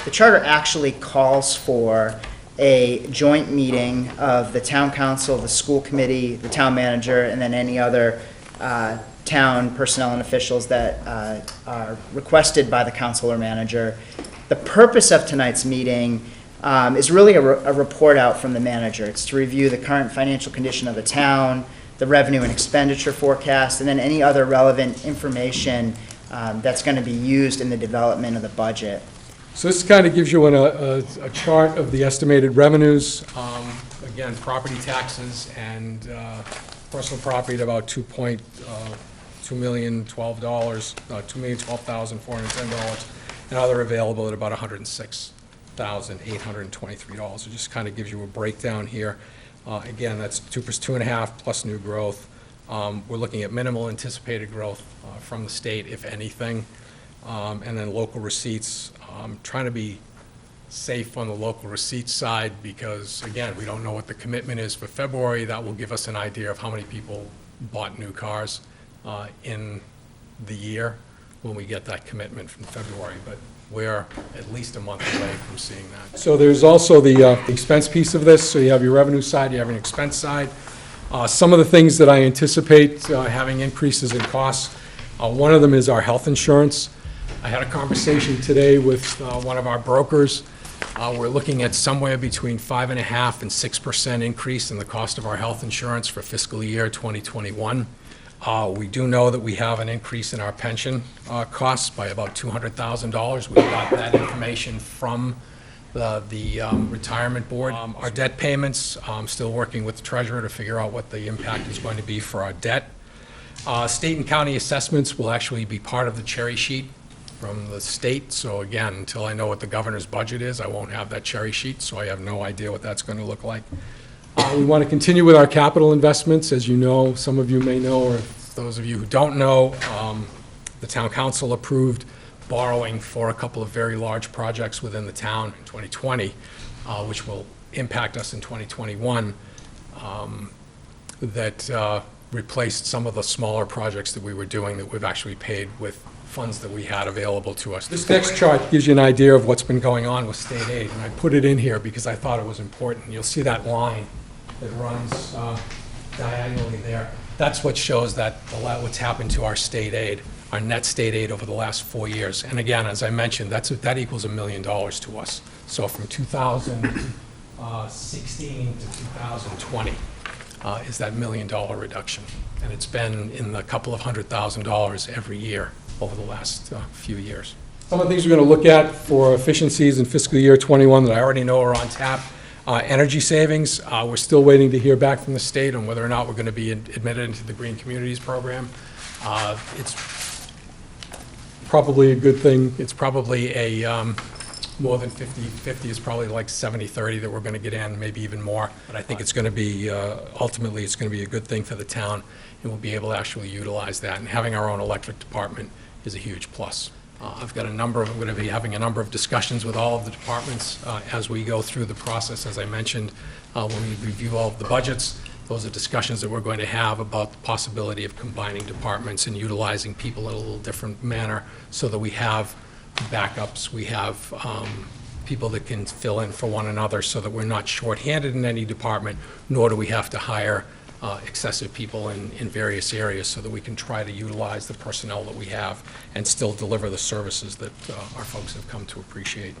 the charter actually calls for a joint meeting of the town council, the school committee, the town manager, and then any other town personnel and officials that are requested by the council or manager. The purpose of tonight's meeting is really a report out from the manager. It's to review the current financial condition of the town, the revenue and expenditure forecast, and then any other relevant information that's going to be used in the development of the budget. So this kind of gives you a chart of the estimated revenues. Again, property taxes and personal property at about $2,012,410, and other available at about $106,823. It just kind of gives you a breakdown here. Again, that's 2.5 plus new growth. We're looking at minimal anticipated growth from the state, if anything, and then local receipts. Trying to be safe on the local receipts side because, again, we don't know what the commitment is for February. That will give us an idea of how many people bought new cars in the year when we get that commitment from February. But we're at least a month away from seeing that. So there's also the expense piece of this. So you have your revenue side, you have an expense side. Some of the things that I anticipate having increases in costs, one of them is our health insurance. I had a conversation today with one of our brokers. We're looking at somewhere between 5.5% and 6% increase in the cost of our health insurance for fiscal year 2021. We do know that we have an increase in our pension costs by about $200,000. We got that information from the retirement board. Our debt payments, I'm still working with the treasurer to figure out what the impact is going to be for our debt. State and county assessments will actually be part of the cherry sheet from the state. So again, until I know what the governor's budget is, I won't have that cherry sheet, so I have no idea what that's going to look like. We want to continue with our capital investments. As you know, some of you may know, or those of you who don't know, the town council approved borrowing for a couple of very large projects within the town in 2020, which will impact us in 2021, that replaced some of the smaller projects that we were doing that we've actually paid with funds that we had available to us. This next chart gives you an idea of what's been going on with state aid, and I put it in here because I thought it was important. You'll see that line that runs diagonally there. That's what shows that what's happened to our state aid, our net state aid over the last 4 years. And again, as I mentioned, that equals $1 million to us. So from 2016 to 2020 is that $1 million reduction. And it's been in the couple of $100,000 every year over the last few years. Some of the things we're going to look at for efficiencies in fiscal year 21 that I already know are on tap. Energy savings, we're still waiting to hear back from the state on whether or not we're going to be admitted into the Green Communities program. It's probably a good thing. It's probably a more than 50-50 is probably like 70-30 that we're going to get in, maybe even more. But I think it's going to be, ultimately, it's going to be a good thing for the town, and we'll be able to actually utilize that. And having our own electric department is a huge plus. I'm going to be having a number of discussions with all of the departments as we go through the process. As I mentioned, when we review all of the budgets, those are discussions that we're going to have about the possibility of combining departments and utilizing people in a little different manner so that we have backups, we have people that can fill in for one another so that we're not shorthanded in any department, nor do we have to hire excessive people in various areas so that we can try to utilize the personnel that we have and still deliver the services that our folks have come to appreciate.